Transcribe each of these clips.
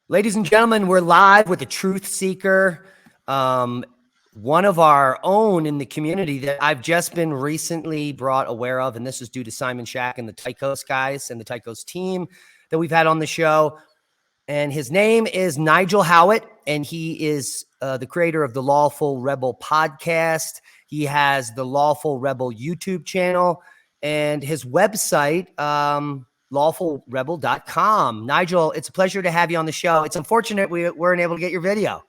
Ladies and gentlemen, we're live with a truth seeker, one of our own in the community that I've just been recently brought aware of, and this is due to Simon Shack and the Tychos guys and the Tychos team that we've had on the show. And his name is Nigel Howitt, and he is the creator of the Lawful Rebel podcast. He has the Lawful Rebel YouTube channel and his website, lawfulrebel.com. Nigel, it's a pleasure to have you on the show. It's unfortunate we weren't able to get your video.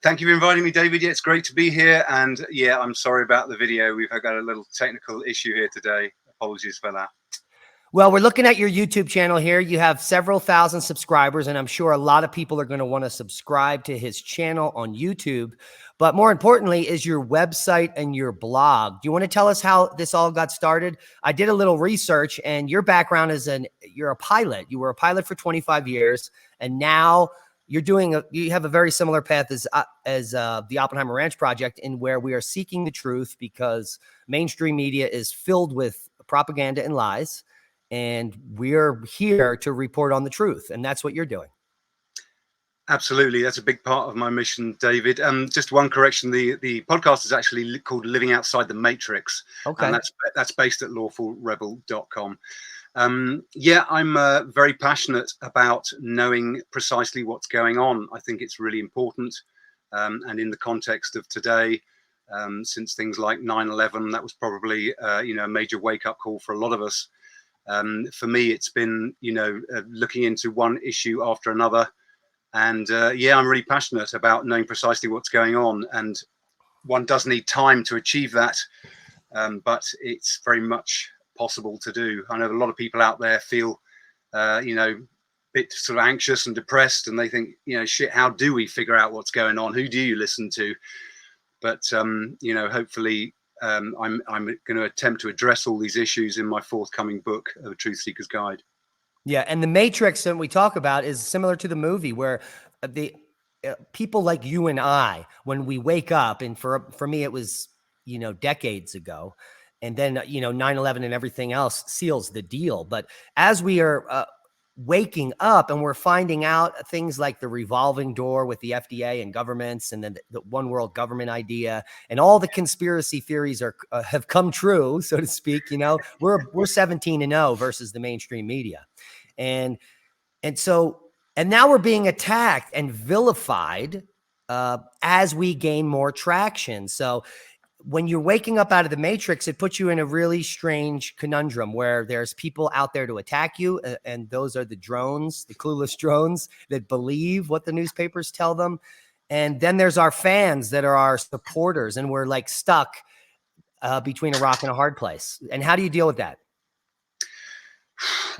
Thank you for inviting me, David. Yeah, it's great to be here. And yeah, I'm sorry about the video. We've got a little technical issue here today. Apologies for that. Well, we're looking at your YouTube channel here. You have several thousand subscribers, and I'm sure a lot of people are going to want to subscribe to his channel on YouTube. But more importantly is your website and your blog. Do you want to tell us how this all got started? I did a little research, and your background is you're a pilot. You were a pilot for 25 years, and now you have a very similar path as the Oppenheimer Ranch Project, in where we are seeking the truth because mainstream media is filled with propaganda and lies. And we're here to report on the truth. And that's what you're doing. Absolutely. That's a big part of my mission, David. Just one correction. The podcast is actually called Living Outside the Matrix. Okay. And that's based at lawfulrebel.com. Yeah, I'm very passionate about knowing precisely what's going on. I think it's really important. And in the context of today, since things like 9/11, that was probably, a major wake-up call for a lot of us. For me, it's been, looking into one issue after another. And yeah, I'm really passionate about knowing precisely what's going on. And one does need time to achieve that. But it's very much possible to do. I know a lot of people out there feel, a bit sort of anxious and depressed. And they think, shit, how do we figure out what's going on? Who do you listen to? But, hopefully, I'm going to attempt to address all these issues in my forthcoming book, The Truth Seeker's Guide. Yeah, and the Matrix that we talk about is similar to the movie, where the people like you and I, when we wake up, and for me it was decades ago, and then 9/11 and everything else seals the deal. But as we are waking up and we're finding out things like the revolving door with the FDA and governments, and then the one world government idea, and all the conspiracy theories have come true, so to speak. We're 17-0 versus the mainstream media, and now we're being attacked and vilified as we gain more traction. So when you're waking up out of the Matrix, it puts you in a really strange conundrum where there's people out there to attack you. And those are the drones, the clueless drones that believe what the newspapers tell them. And then there's our fans that are our supporters, and we're like stuck between a rock and a hard place. And how do you deal with that?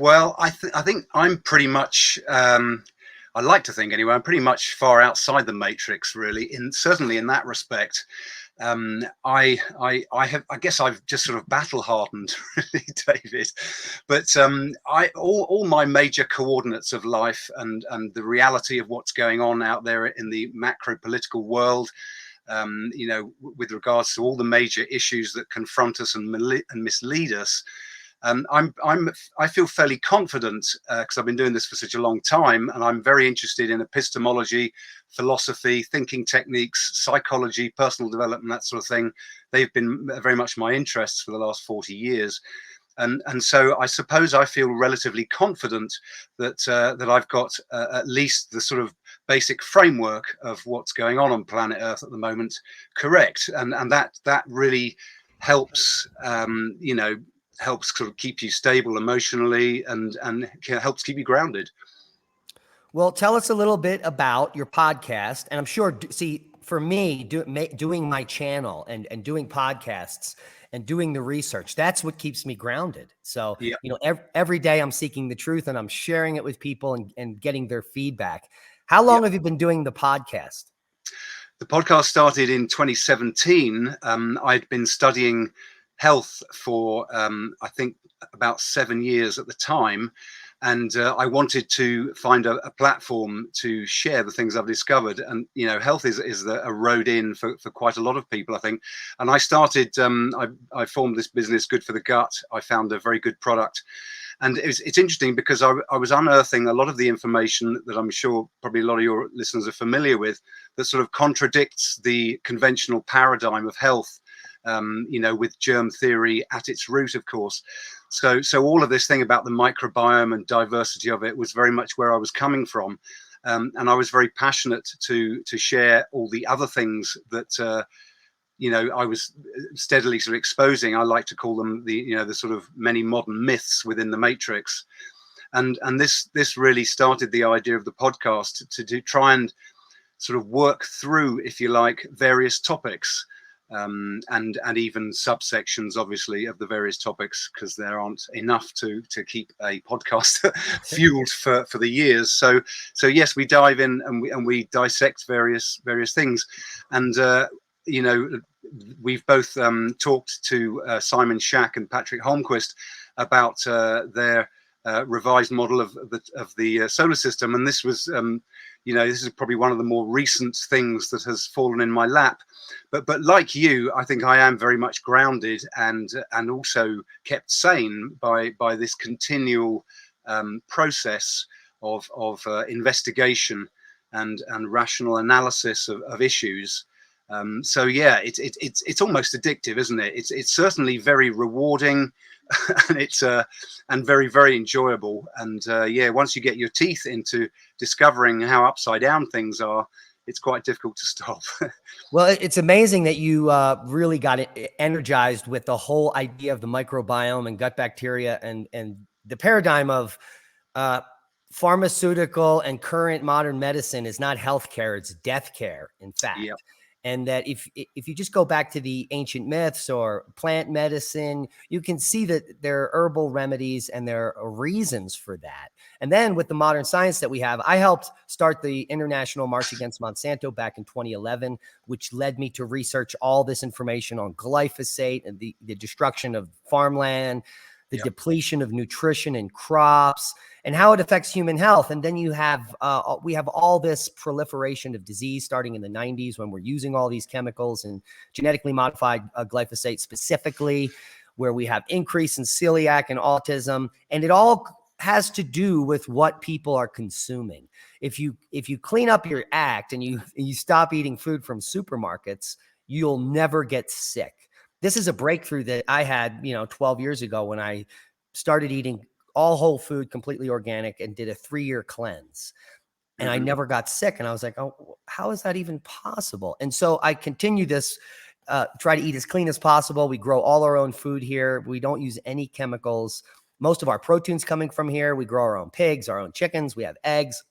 Well, I think I'm pretty much, I like to think anyway, I'm pretty much far outside the Matrix, really, certainly in that respect. I guess I've just sort of battle hardened, really, David. But all my major coordinates of life and the reality of what's going on out there in the macro political world, with regards to all the major issues that confront us and mislead us. I feel fairly confident because I've been doing this for such a long time, and I'm very interested in epistemology, philosophy, thinking techniques, psychology, personal development, that sort of thing. They've been very much my interests for the last 40 years. And so I suppose I feel relatively confident that I've got at least the sort of basic framework of what's going on planet Earth at the moment correct. And that really helps, helps sort of keep you stable emotionally and helps keep you grounded. Well, tell us a little bit about your podcast. And I'm sure, for me, doing my channel and doing podcasts and doing the research, that's what keeps me grounded. So, yeah. Every day I'm seeking the truth and I'm sharing it with people and getting their feedback. How long have you been doing the podcast? The podcast started in 2017. I'd been studying health for I think about 7 years at the time, and I wanted to find a platform to share the things I've discovered. And health is a road in for quite a lot of people, I think. And I started I formed this business, Good for the Gut. I found a very good product, And it's interesting because I was unearthing a lot of the information that I'm sure probably a lot of your listeners are familiar with, that sort of contradicts the conventional paradigm of health, with germ theory at its root, of course. So all of this thing about the microbiome and diversity of it was very much where I was coming from. And I was very passionate to share all the other things that I was steadily sort of exposing. I like to call them the sort of many modern myths within the Matrix. And this really started the idea of the podcast to try and sort of work through, if you like, various topics, and even subsections, obviously, of the various topics, because there aren't enough to keep a podcast fueled for the years. So yes, we dive in and we dissect various things, and we've both talked to Simon Shack and Patrick Holmquist about their revised model of the solar system, and this was this is probably one of the more recent things that has fallen in my lap. But like you, I think I am very much grounded and also kept sane by this continual process of investigation and rational analysis of issues. So yeah, it's almost addictive, isn't it? It's certainly very rewarding, and it's and very, very enjoyable. And yeah, once you get your teeth into discovering how upside down things are, it's quite difficult to stop. Well, it's amazing that you really got energized with the whole idea of the microbiome and gut bacteria and the paradigm of pharmaceutical and current modern medicine is not healthcare, it's death care, in fact. Yep. And that if you just go back to the ancient myths or plant medicine, you can see that there are herbal remedies and there are reasons for that. And then with the modern science that we have, I helped start the International March Against Monsanto back in 2011, which led me to research all this information on glyphosate and the destruction of farmland, the Yep. depletion of nutrition in crops, and how it affects human health. And then we have all this proliferation of disease starting in the 90s when we're using all these chemicals and genetically modified glyphosate specifically, where we have increase in celiac and autism. And it all has to do with what people are consuming. If you clean up your act and you stop eating food from supermarkets, you'll never get sick. This is a breakthrough that I had, 12 years ago when I started eating all whole food, completely organic, and did a 3-year cleanse. And I never got sick. And I was like, oh, how is that even possible? And so I continue this, try to eat as clean as possible. We grow all our own food here. We don't use any chemicals. Most of our protein's coming from here. We grow our own pigs, our own chickens. We have eggs.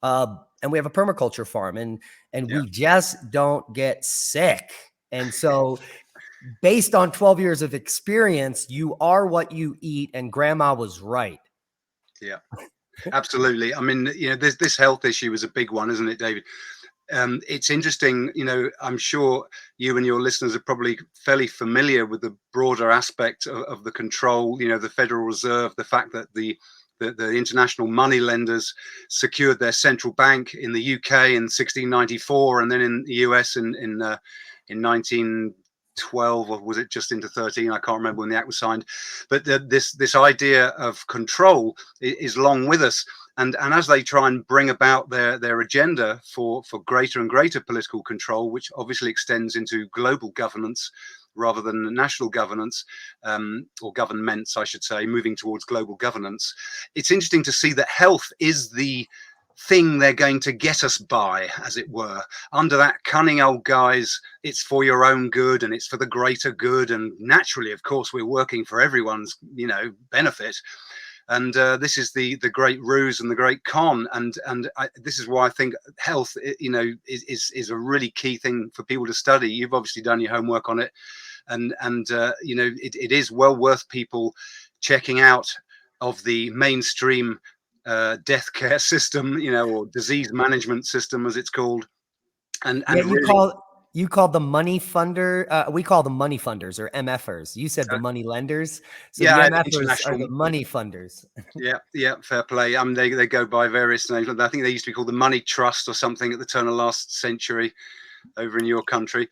And we have a permaculture farm. And we just don't get sick. And so based on 12 years of experience, you are what you eat, and grandma was right. Yeah, absolutely. I mean, this health issue is a big one, isn't it, David? It's interesting, I'm sure you and your listeners are probably fairly familiar with the broader aspect of the control, the Federal Reserve, the fact that the international money lenders secured their central bank in the UK in 1694, and then in the US in 1912, or was it just into 13? I can't remember when the act was signed. But this idea of control is long with us. And as they try and bring about their agenda for greater and greater political control, which obviously extends into global governance rather than national governance, or governments, I should say, moving towards global governance, it's interesting to see that health is the thing they're going to get us by, as it were, under that cunning old guise. It's for your own good and it's for the greater good, and naturally, of course, we're working for everyone's benefit. And this is the great ruse and the great con, and this is why I think health is a really key thing for people to study. You've obviously done your homework on it, and it is well worth people checking out of the mainstream death care system, or disease management system, as it's called. And you call the money funder. We call them money funders or MFers. You said the money lenders. So the MFers are the money funders. Yeah, fair play. They go by various names. I think they used to be called the Money Trust or something at the turn of last century over in your country.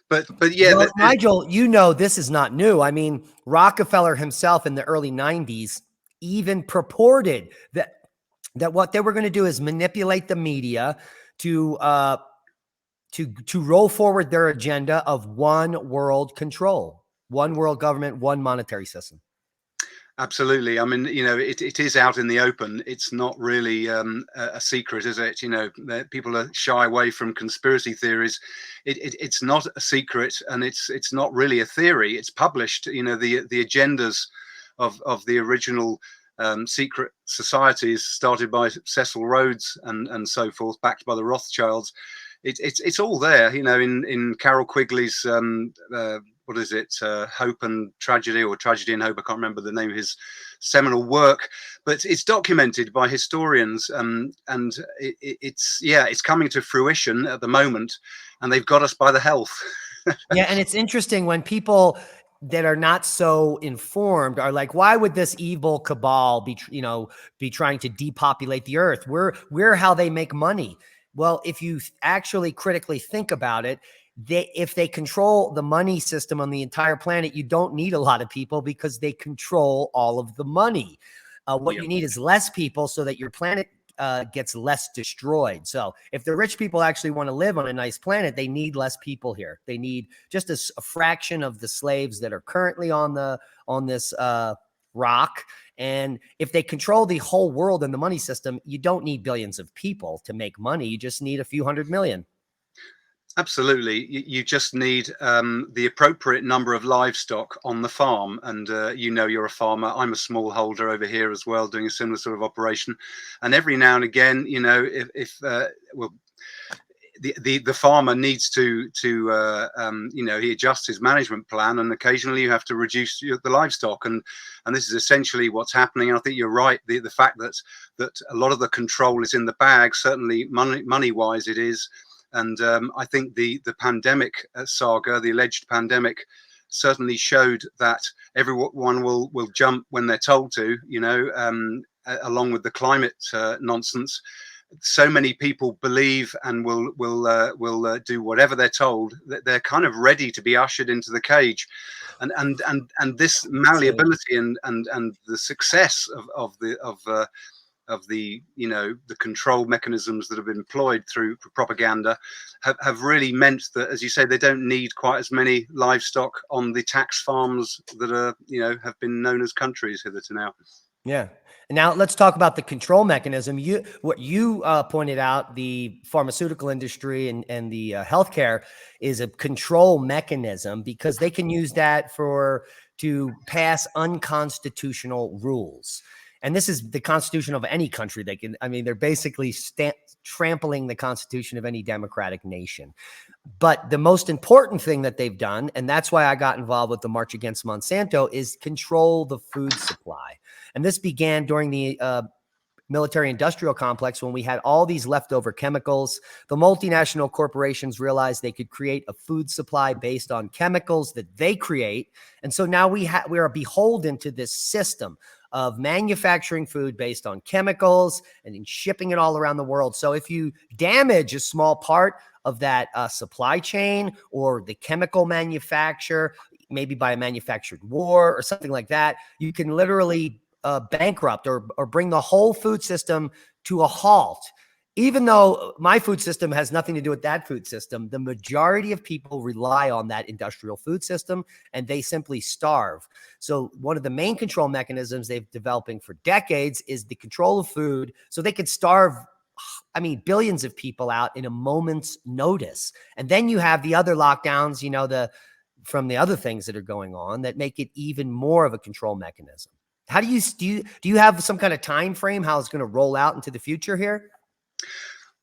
But yeah, well, Nigel, this is not new. I mean, Rockefeller himself in the early 90s even purported that what they were going to do is manipulate the media to roll forward their agenda of one world control, one world government, one monetary system. Absolutely. I mean, it is out in the open. It's not really a secret, is it? People are shy away from conspiracy theories. It's not a secret, and it's not really a theory. It's published. The agendas of the original secret societies started by Cecil Rhodes and so forth, backed by the Rothschilds. It's all there. In Carol Quigley's what is it, Hope and Tragedy, or Tragedy and Hope, I can't remember the name of his seminal work, but it's documented by historians, and it's coming to fruition at the moment, and they've got us by the health. Yeah, and it's interesting when people that are not so informed are like, why would this evil cabal be trying to depopulate the earth? We're how they make money. Well, if you actually critically think about it, if they control the money system on the entire planet, you don't need a lot of people because they control all of the money. What you need is less people so that your planet gets less destroyed. So if the rich people actually want to live on a nice planet, they need less people here. They need just a fraction of the slaves that are currently on this rock. And if they control the whole world and the money system, you don't need billions of people to make money. You just need a few 100 million. Absolutely. You just need the appropriate number of livestock on the farm. And you're a farmer. I'm a smallholder over here as well, doing a similar sort of operation. And every now and again, if the farmer needs to he adjusts his management plan, and occasionally you have to reduce the livestock, and this is essentially what's happening. And I think you're right. The fact that a lot of the control is in the bag, certainly money wise, it is. And I think the pandemic saga, the alleged pandemic, certainly showed that everyone will jump when they're told to, along with the climate nonsense. So many people believe and will do whatever they're told. That they're kind of ready to be ushered into the cage, and this malleability and the success of the control mechanisms that have been employed through propaganda have really meant that, as you say, they don't need quite as many livestock on the tax farms that are have been known as countries hitherto now. Yeah. And now let's talk about the control mechanism. What you pointed out, the pharmaceutical industry and the healthcare is a control mechanism because they can use that to pass unconstitutional rules. And this is the constitution of any country. They're basically trampling the constitution of any democratic nation. But the most important thing that they've done, and that's why I got involved with the March Against Monsanto, is control the food supply. And this began during the military industrial complex when we had all these leftover chemicals. The multinational corporations realized they could create a food supply based on chemicals that they create. And so now we are beholden to this system of manufacturing food based on chemicals and then shipping it all around the world. So if you damage a small part of that supply chain or the chemical manufacture, maybe by a manufactured war or something like that, you can literally bankrupt or bring the whole food system to a halt. Even though my food system has nothing to do with that food system, the majority of people rely on that industrial food system and they simply starve. So one of the main control mechanisms they've developing for decades is the control of food so they could starve, billions of people out in a moment's notice. And then you have the other lockdowns, from the other things that are going on that make it even more of a control mechanism. How do you have some kind of time frame how it's going to roll out into the future here?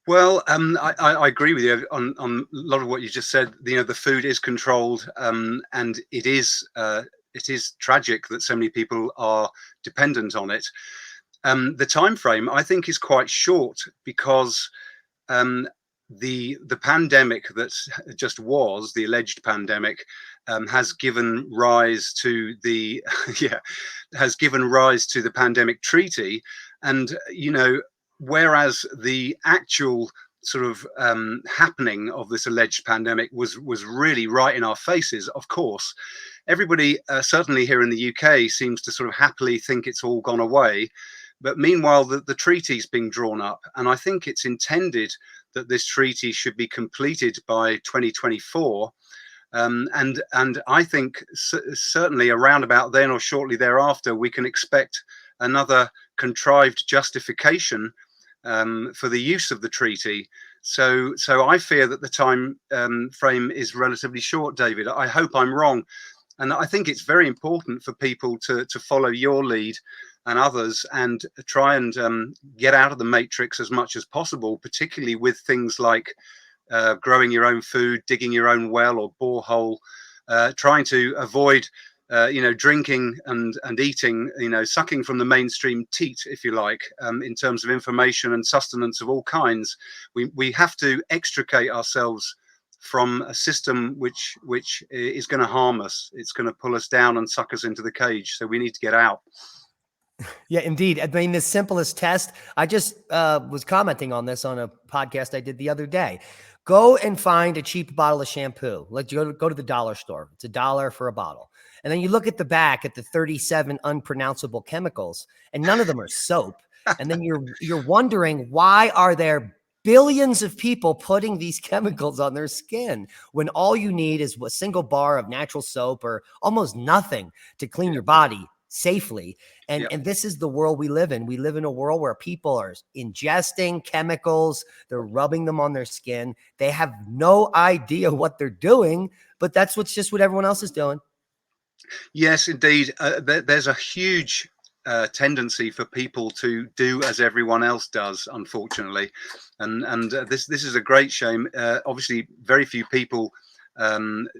Well, I agree with you on a lot of what you just said. The food is controlled, and it is tragic that so many people are dependent on it. The time frame, I think, is quite short because the pandemic that just was, the alleged pandemic, has given rise to the pandemic treaty, and whereas the actual sort of happening of this alleged pandemic was really right in our faces. Of course, everybody, certainly here in the UK, seems to sort of happily think it's all gone away. But meanwhile, the treaty's being drawn up, and I think it's intended that this treaty should be completed by 2024. And I think certainly around about then or shortly thereafter, we can expect another contrived justification for the use of the treaty. So I fear that the time frame is relatively short, David. I hope I'm wrong. And I think it's very important for people to follow your lead and others and try and get out of the matrix as much as possible, particularly with things like growing your own food, digging your own well or borehole, trying to avoid drinking and eating, sucking from the mainstream teat, if you like, in terms of information and sustenance of all kinds. We have to extricate ourselves from a system which is going to harm us. It's going to pull us down and suck us into the cage. So we need to get out. Yeah, indeed. I mean, the simplest test, I just was commenting on this on a podcast I did the other day. Go and find a cheap bottle of shampoo. Let's go to the dollar store. It's $1 for a bottle. And then you look at the back at the 37 unpronounceable chemicals, and none of them are soap. And then you're wondering, why are there billions of people putting these chemicals on their skin when all you need is a single bar of natural soap or almost nothing to clean your body safely. And this is the world we live in. We live in a world where people are ingesting chemicals, they're rubbing them on their skin. They have no idea what they're doing, but that's just what everyone else is doing. Yes, indeed. There's a huge tendency for people to do as everyone else does, unfortunately, and this is a great shame. Obviously, very few people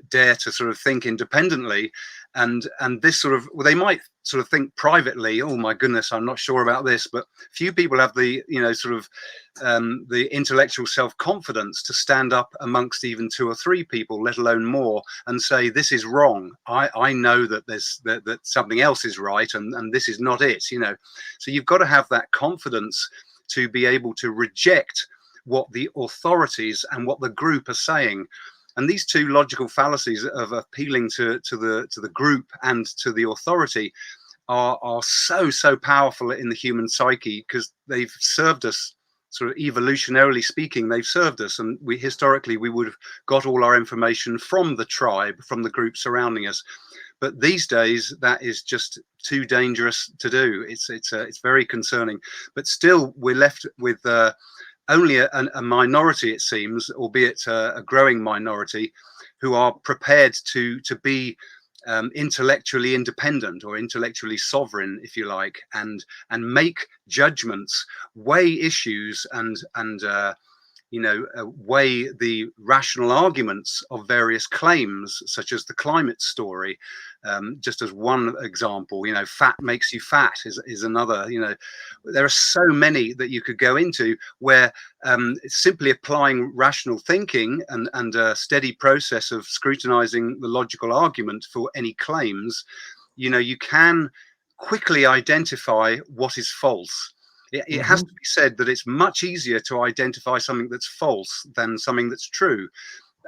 dare to sort of think independently, and this sort of, well, they might sort of think privately, oh my goodness, I'm not sure about this, but few people have the sort of the intellectual self-confidence to stand up amongst even 2 or 3 people, let alone more, and say this is wrong. I know that that something else is right, and this is not it. So you've got to have that confidence to be able to reject what the authorities and what the group are saying. And these two logical fallacies of appealing to the group and to the authority are so powerful in the human psyche, because they've served us, sort of evolutionarily speaking, they've served us. And historically we would have got all our information from the tribe, from the group surrounding us. But these days that is just too dangerous to do. It's very concerning. But still, we're left with only a minority, it seems, albeit a growing minority, who are prepared to be intellectually independent or intellectually sovereign, if you like, and make judgments, weigh issues, and weigh the rational arguments of various claims, such as the climate story. Just as one example, fat makes you fat is another. There are so many that you could go into, where simply applying rational thinking and a steady process of scrutinizing the logical argument for any claims, you can quickly identify what is false. It has to be said that it's much easier to identify something that's false than something that's true.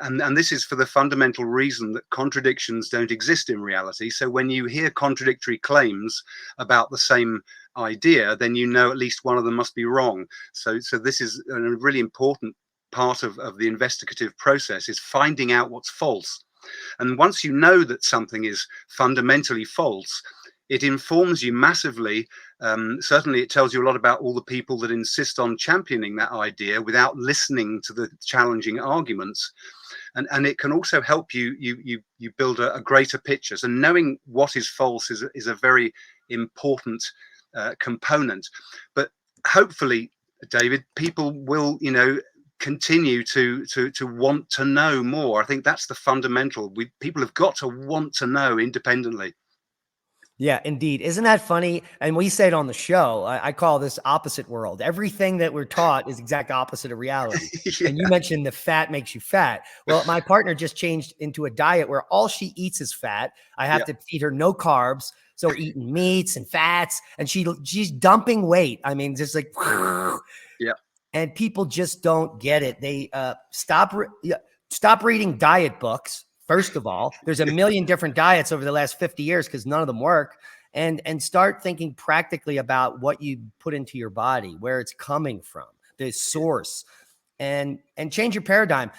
And this is for the fundamental reason that contradictions don't exist in reality. So when you hear contradictory claims about the same idea, then at least one of them must be wrong. So this is a really important part of the investigative process, is finding out what's false. And once you know that something is fundamentally false, it informs you massively. Certainly, it tells you a lot about all the people that insist on championing that idea without listening to the challenging arguments. And it can also help you build a greater picture. So knowing what is false is a very important component. But hopefully, David, people will continue to want to know more. I think that's the fundamental. People have got to want to know independently. Yeah, indeed. Isn't that funny? And we say it on the show. I call this opposite world. Everything that we're taught is exact opposite of reality. Yeah. And you mentioned the fat makes you fat. Well, my partner just changed into a diet where all she eats is fat. I have to feed her no carbs. So we're eating meats and fats, and she's dumping weight. I mean, just like, yeah. and people just don't get it. They stop reading diet books. First of all, there's a million different diets over the last 50 years because none of them work. And start thinking practically about what you put into your body, where it's coming from, the source, and change your paradigm.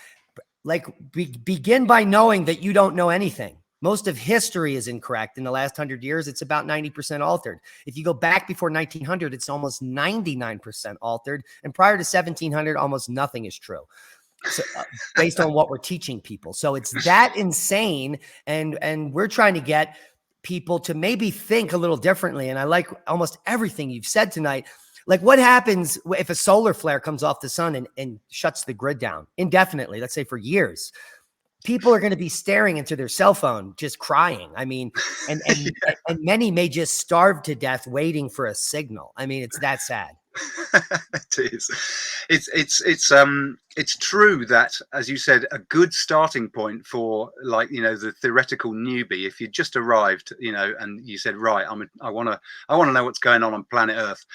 Like begin by knowing that you don't know anything. Most of history is incorrect. In the last 100 years, it's about 90% altered. If you go back before 1900, it's almost 99% altered. And prior to 1700, almost nothing is true. So, based on what we're teaching people. So it's that insane. And we're trying to get people to maybe think a little differently. And I like almost everything you've said tonight. Like what happens if a solar flare comes off the sun and shuts the grid down indefinitely, let's say for years? People are going to be staring into their cell phone, just crying. I mean, and many may just starve to death waiting for a signal. I mean, it's that sad. It is. It's true that, as you said, a good starting point for, like, the theoretical newbie, if you just arrived, and you said, right, I want to know what's going on planet Earth.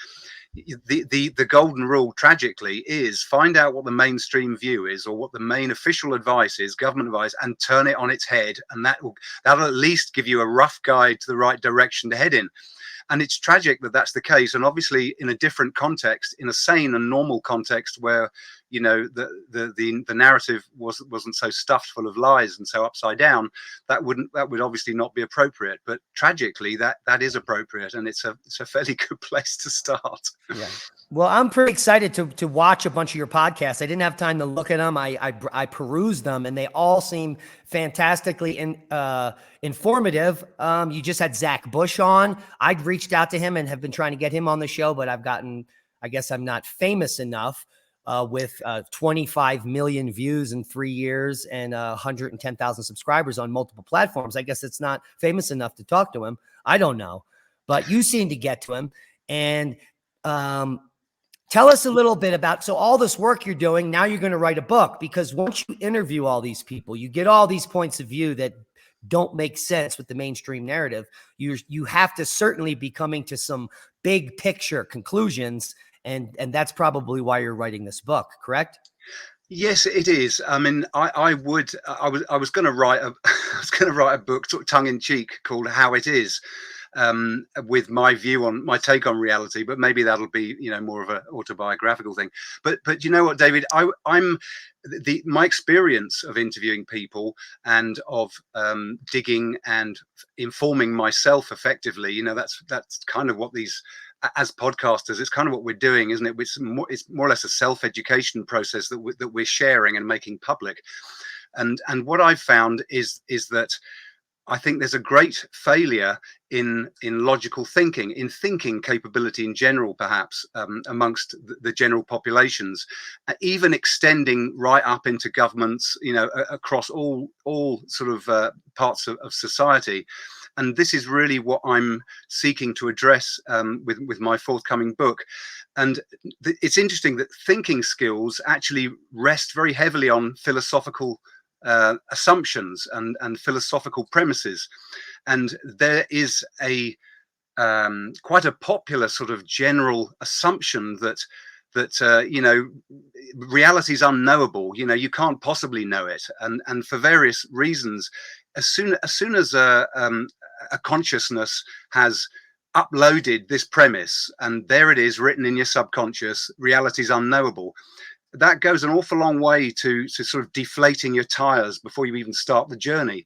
The golden rule, tragically, is find out what the mainstream view is, or what the main official advice is, government advice, and turn it on its head, and that'll at least give you a rough guide to the right direction to head in. And it's tragic that that's the case. And obviously, in a different context, in a sane and normal context where, the narrative wasn't so stuffed full of lies and so upside down, that would obviously not be appropriate. But tragically, that is appropriate, and it's a fairly good place to start. Yeah. Well, I'm pretty excited to watch a bunch of your podcasts. I didn't have time to look at them. I perused them, and they all seem fantastically informative. You just had Zach Bush on. I'd reached out to him and have been trying to get him on the show, but I guess I'm not famous enough with 25 million views in 3 years and 110,000 subscribers on multiple platforms. I guess it's not famous enough to talk to him. I don't know, but you seem to get to him. And tell us a little bit about, so all this work you're doing, now you're going to write a book, because once you interview all these people, you get all these points of view that don't make sense with the mainstream narrative. You have to certainly be coming to some big picture conclusions. And that's probably why you're writing this book, correct? Yes, it is. I mean, I was going to write a book, sort of tongue in cheek, called "How It Is," with my take on reality. But maybe that'll be, more of an autobiographical thing. But you know what, David, my experience of interviewing people and of digging and informing myself effectively, that's kind of what these, as podcasters, it's kind of what we're doing, isn't it? It's more or less a self-education process that we're sharing and making public. And what I've found is that I think there's a great failure in logical thinking, in thinking capability in general, perhaps amongst the general populations, even extending right up into governments, across all sort of parts of society. And this is really what I'm seeking to address with my forthcoming book. And it's interesting that thinking skills actually rest very heavily on philosophical assumptions and philosophical premises. And there is a quite a popular sort of general assumption that reality is unknowable. You can't possibly know it, and for various reasons, as soon as a consciousness has uploaded this premise, and there it is written in your subconscious, reality is unknowable, that goes an awful long way to sort of deflating your tires before you even start the journey.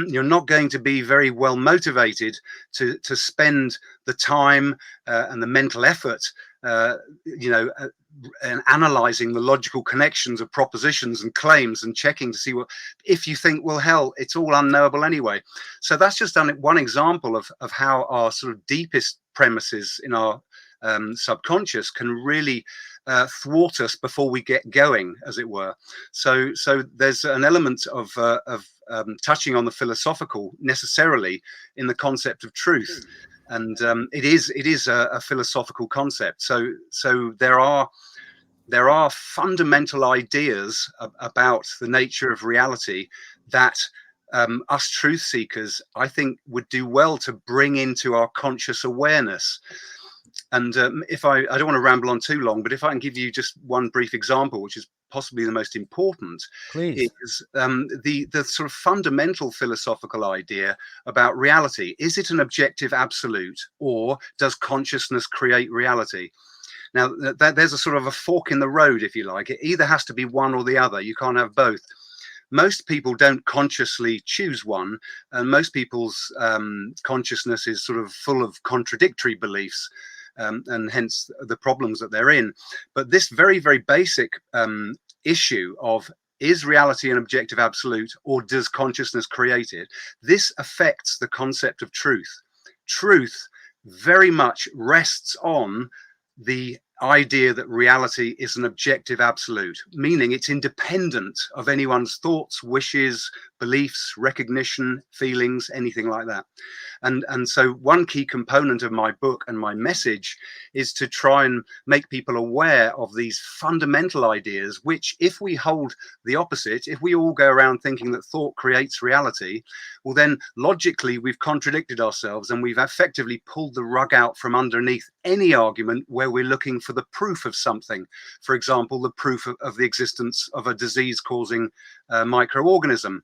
You're not going to be very well motivated to spend the time and the mental effort, and analyzing the logical connections of propositions and claims and checking to see if you think, well, hell, it's all unknowable anyway. So that's just one example of how our sort of deepest premises in our subconscious can really thwart us before we get going, as it were. So there's an element of touching on the philosophical necessarily in the concept of truth, and it is a philosophical concept. So there are fundamental ideas about the nature of reality that us truth seekers, I think, would do well to bring into our conscious awareness. And if I don't want to ramble on too long, but if I can give you just one brief example, which is possibly the most important, Please. is the sort of fundamental philosophical idea about reality. Is it an objective absolute, or does consciousness create reality? Now, there's a sort of a fork in the road, if you like. It either has to be one or the other. You can't have both. Most people don't consciously choose one, and most people's consciousness is sort of full of contradictory beliefs, and hence the problems that they're in. But this very, very basic issue of, is reality an objective absolute, or does consciousness create it? This affects the concept of truth. Truth very much rests on the idea that reality is an objective absolute, meaning it's independent of anyone's thoughts, wishes, beliefs, recognition, feelings, anything like that. And so one key component of my book and my message is to try and make people aware of these fundamental ideas, which, if we hold the opposite, if we all go around thinking that thought creates reality, well, then logically we've contradicted ourselves, and we've effectively pulled the rug out from underneath any argument where we're looking for the proof of something. For example, the proof of the existence of a disease-causing microorganism.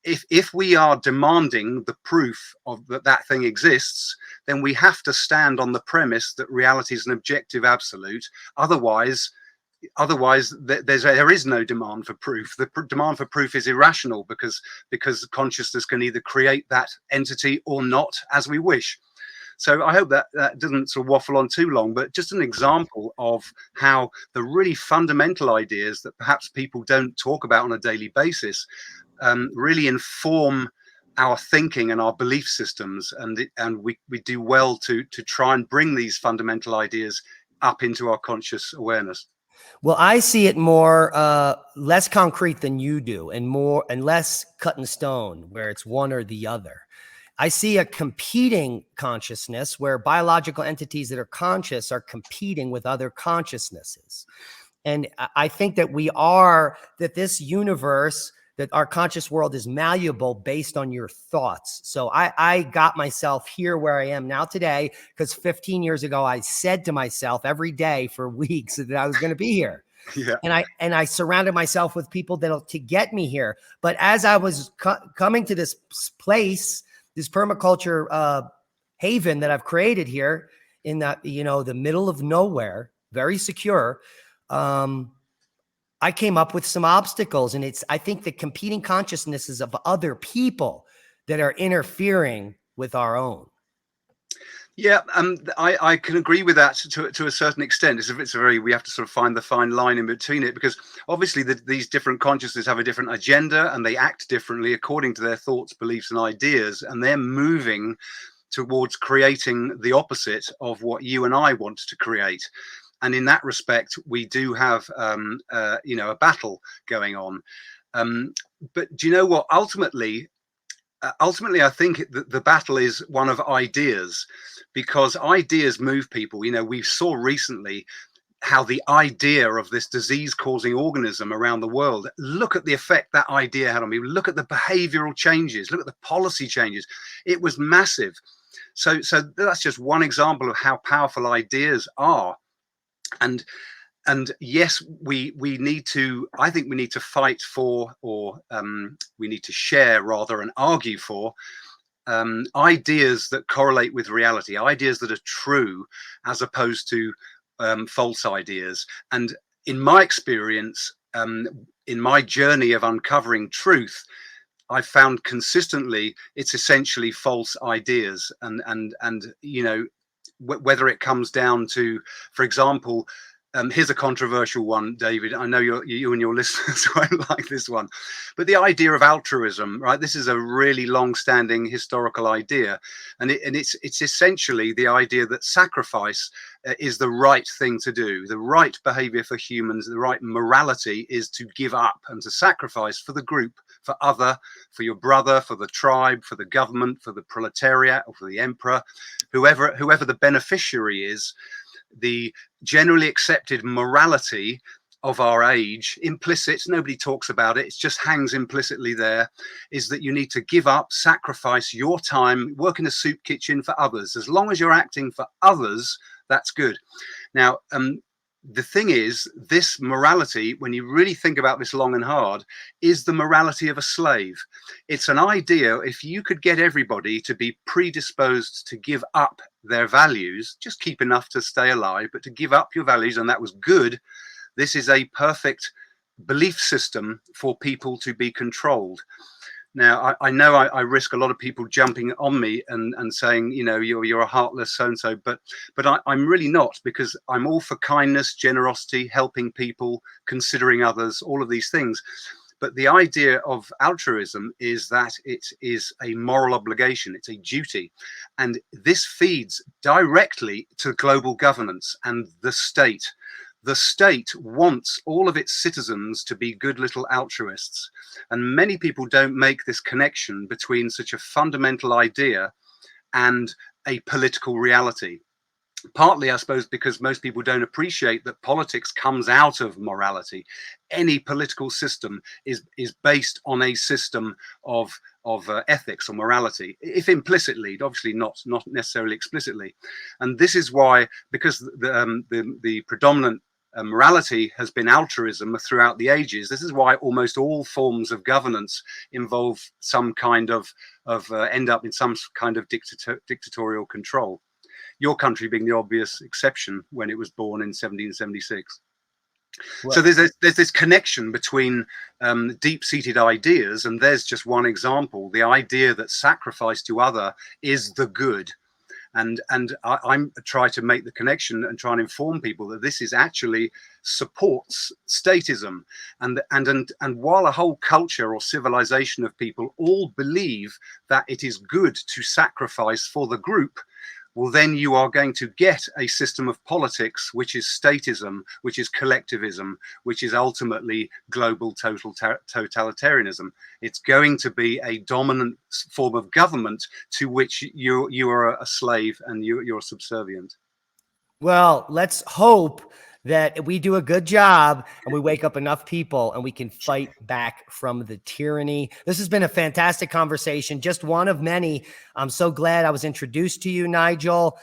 If we are demanding the proof of that thing exists, then we have to stand on the premise that reality is an objective absolute. Otherwise there is no demand for proof. The demand for proof is irrational, because consciousness can either create that entity or not, as we wish. So I hope that doesn't sort of waffle on too long, but just an example of how the really fundamental ideas that perhaps people don't talk about on a daily basis really inform our thinking and our belief systems, and we do well to try and bring these fundamental ideas up into our conscious awareness. Well, I see it more less concrete than you do, and less cut in stone, where it's one or the other. I see a competing consciousness where biological entities that are conscious are competing with other consciousnesses. And I think that this universe, that our conscious world is malleable based on your thoughts. So I got myself here where I am now today because 15 years ago, I said to myself every day for weeks that I was going to be here. Yeah. And I surrounded myself with people to get me here. But as I was coming to this place, this permaculture haven that I've created here in the middle of nowhere, very secure, I came up with some obstacles, and I think the competing consciousnesses of other people that are interfering with our own. Yeah, I can agree with that to a certain extent. We have to sort of find the fine line in between it, because obviously these different consciousnesses have a different agenda, and they act differently according to their thoughts, beliefs, and ideas, and they're moving towards creating the opposite of what you and I want to create. And in that respect, we do have a battle going on. But do you know what? Ultimately, I think the battle is one of ideas, because ideas move people. We saw recently how the idea of this disease-causing organism around the world, look at the effect that idea had on me. Look at the behavioral changes. Look at the policy changes. It was massive. So that's just one example of how powerful ideas are. And yes, we need to, I think we need to fight for, or we need to share rather, and argue for ideas that correlate with reality, ideas that are true, as opposed to false ideas. And in my experience, in my journey of uncovering truth, I've found consistently it's essentially false ideas. And whether it comes down to, for example, here's a controversial one, David. I know you and your listeners won't like this one, but the idea of altruism, right? This is a really long-standing historical idea, and it's essentially the idea that sacrifice is the right thing to do. The right behavior for humans, the right morality, is to give up and to sacrifice for the group, for your brother, for the tribe, for the government, for the proletariat, or for the emperor, whoever the beneficiary is. The generally accepted morality of our age, implicit, nobody talks about it, it just hangs implicitly there, is that you need to give up, sacrifice your time, work in a soup kitchen for others. As long as you're acting for others, That's good. Now, the thing is, this morality, when you really think about this long and hard, is the morality of a slave. It's an idea, if you could get everybody to be predisposed to give up their values, just keep enough to stay alive, but to give up your values, and that was good, this is a perfect belief system for people to be controlled. Now, I know I risk a lot of people jumping on me and saying, you know, you're a heartless so-and-so, but I'm really not, because I'm all for kindness, generosity, helping people, considering others, all of these things. But the idea of altruism is that it is a moral obligation, it's a duty. And this feeds directly to global governance and the state. The state wants all of its citizens to be good little altruists. And many people don't make this connection between such a fundamental idea and a political reality. Partly, I suppose, because most people don't appreciate that politics comes out of morality. Any political system is based on a system of ethics or morality, if implicitly, obviously not necessarily explicitly. And this is why, because the predominant morality has been altruism throughout the ages. This is why almost all forms of governance involve some kind of end up in some kind of dictatorial control. Your country being the obvious exception when it was born in 1776. Well, so there's this connection between deep-seated ideas, and there's just one example: the idea that sacrifice to other is the good. And I'm try to make the connection and try and inform people that this is actually supports statism, and while a whole culture or civilization of people all believe that it is good to sacrifice for the group, well, then you are going to get a system of politics which is statism, which is collectivism, which is ultimately global totalitarianism. It's going to be a dominant form of government to which you are a slave and you're subservient. Well, let's hope that we do a good job and we wake up enough people and we can fight back from the tyranny. This has been a fantastic conversation, just one of many. I'm so glad I was introduced to you, Nigel.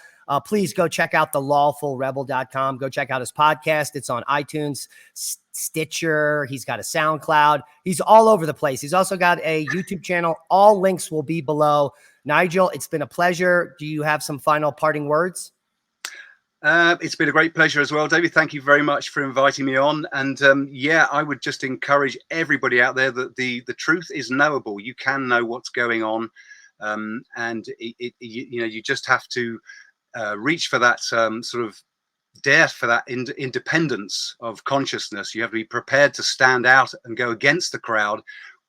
Please go check out the lawfulrebel.com. Go check out his podcast. It's on iTunes, Stitcher. He's got a SoundCloud. He's all over the place. He's also got a YouTube channel. All links will be below. Nigel, it's been a pleasure. Do you have some final parting words? It's been a great pleasure as well, David. Thank you very much for inviting me on. And yeah, I would just encourage everybody out there that the truth is knowable. You can know what's going on, and you know, you just have to reach for that sort of dare for that independence of consciousness. You have to be prepared to stand out and go against the crowd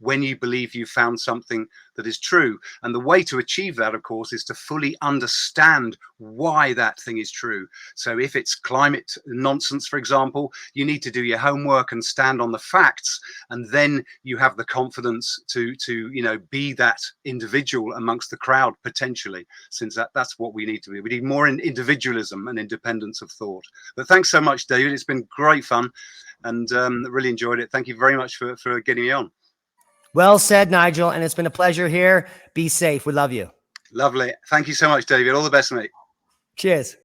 when you believe you've found something that is true. And the way to achieve that, of course, is to fully understand why that thing is true. So if it's climate nonsense, for example, you need to do your homework and stand on the facts, and then you have the confidence to you know, be that individual amongst the crowd, potentially, since that's what we need to be. We need more individualism and independence of thought. But thanks so much, David. It's been great fun, and really enjoyed it. Thank you very much for getting me on. Well said, Nigel, and it's been a pleasure here. Be safe. We love you. Lovely. Thank you so much, David. All the best, mate. Cheers.